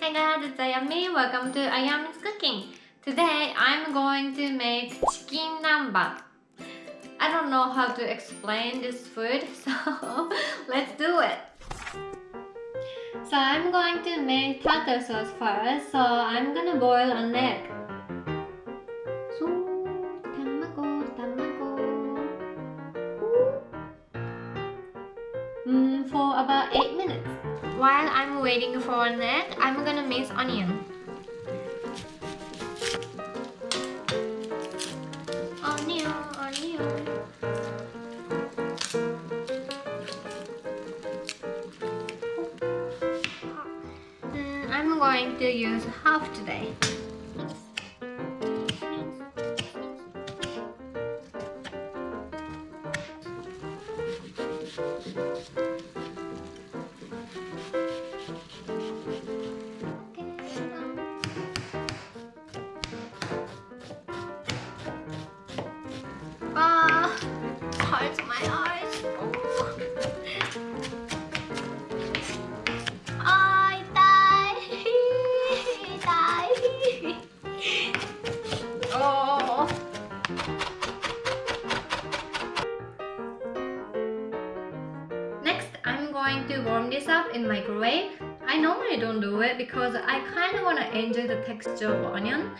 Hey guys, it's Ayami. Welcome to Ayami's Cooking. Today I'm going to make chicken nanban. I don't know how to explain this food, so let's do it. So I'm going to make tartar sauce first. So I'm gonna boil an egg. So for about 8 minutes. While I'm waiting for an egg, I'm gonna mix onion. Onion. I'm going to use half today. Hurts my eyes. I die. Oh. Next, I'm going to warm this up in microwave. I normally don't do it because I kind of want to enjoy the texture of onion,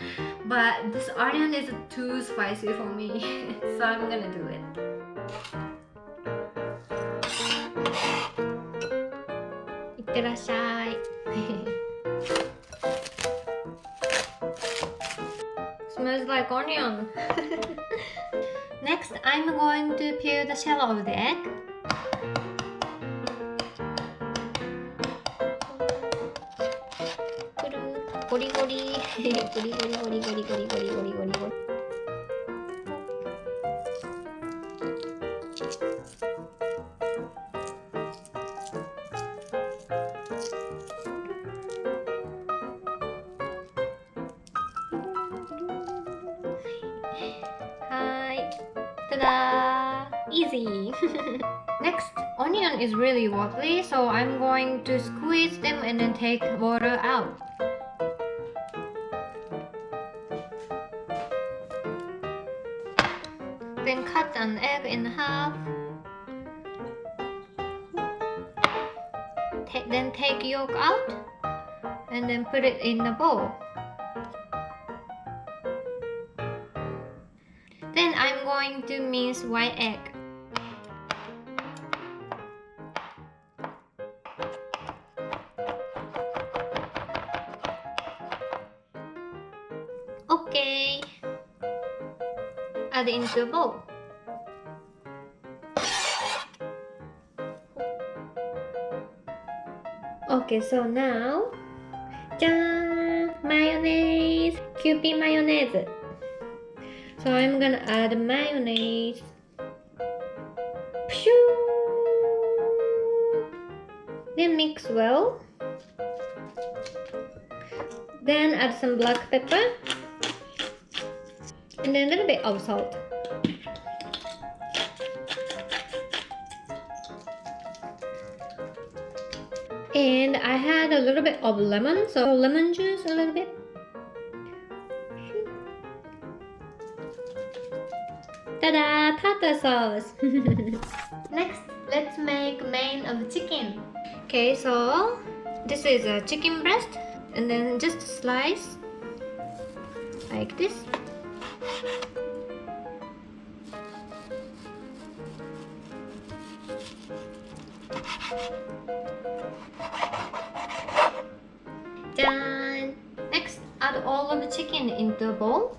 but this onion is too spicy for me, so I'm gonna do it. Itterashai. Smells like onion. Next, I'm going to peel the shell of the egg. Gori gori. Hi. Ta-da! Easy. Next, onion is really watery, so I'm going to squeeze them and then take water out. Then cut an egg in half. Then take yolk out and then put it in a bowl. Then I'm going to mince white egg. Okay. Add into a bowl. Okay, so now, mayonnaise, Kewpie mayonnaise. So I'm gonna add mayonnaise. Then mix well. Then add some black pepper and then a little bit of salt. And I had a little bit of lemon, so lemon juice a little bit. Ta-da! Tartar sauce! Next, let's make main of chicken. Okay, so this is a chicken breast and then just slice like this. Done! Next, add all of the chicken into a bowl.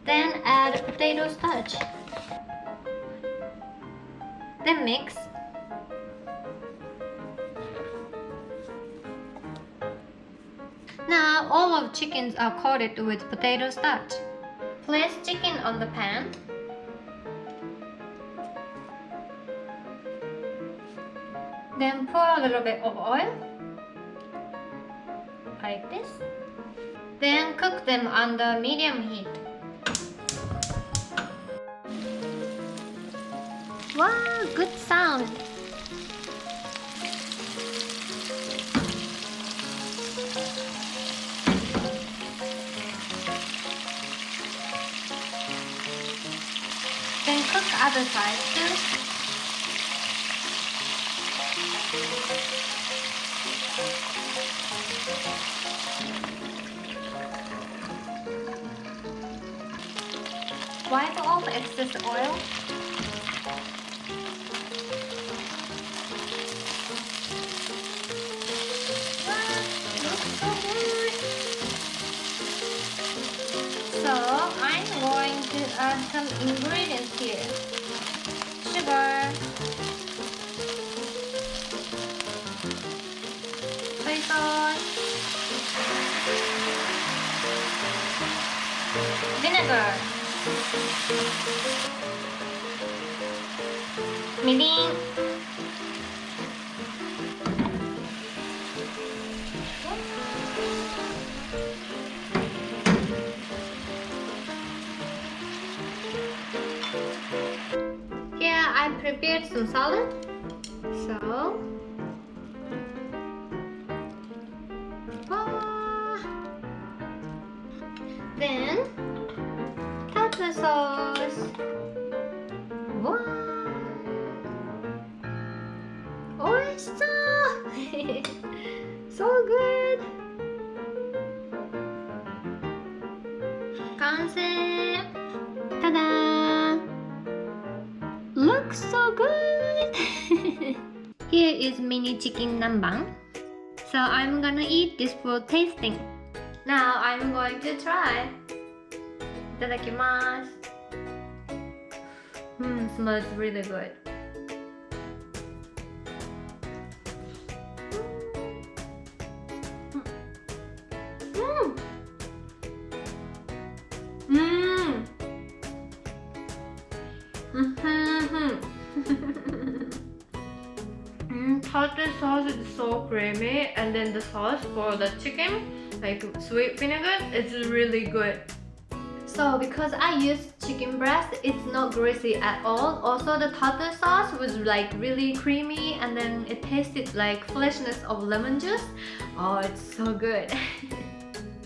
Then add potato starch. Then mix. Now all of chickens are coated with potato starch. Place chicken on the pan. Then pour a little bit of oil, like this. Then cook them under medium heat. Wow, good sound! other side too. Wipe off excess oil. So I'm going to add some ingredients here. Sugar, soy sauce, vinegar, mirin, here I prepared some salad. So then tartar sauce. Wow! Oyster! So good! Concept! Ta-da! Looks so good! Here is mini chicken nanban. So I'm gonna eat this for tasting. Now I'm going to try. Itadakimasu. Smells really good. Tartar sauce is so creamy, and then the sauce for the chicken, like sweet vinegar, is really good. So because I used chicken breast, it's not greasy at all. Also the tartar sauce was like really creamy, and then it tasted like freshness of lemon juice. Oh, it's so good.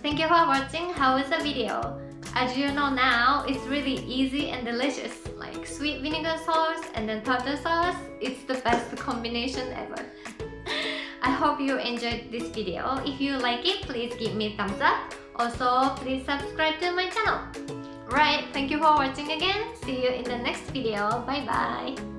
Thank you for watching. How was the video? As you know now, it's really easy and delicious. Like sweet vinegar sauce and then tartar sauce, it's the best combination ever. I hope you enjoyed this video. If you like it, please give me a thumbs up. Also, please subscribe to my channel. Right, thank you for watching again. See you in the next video. Bye bye.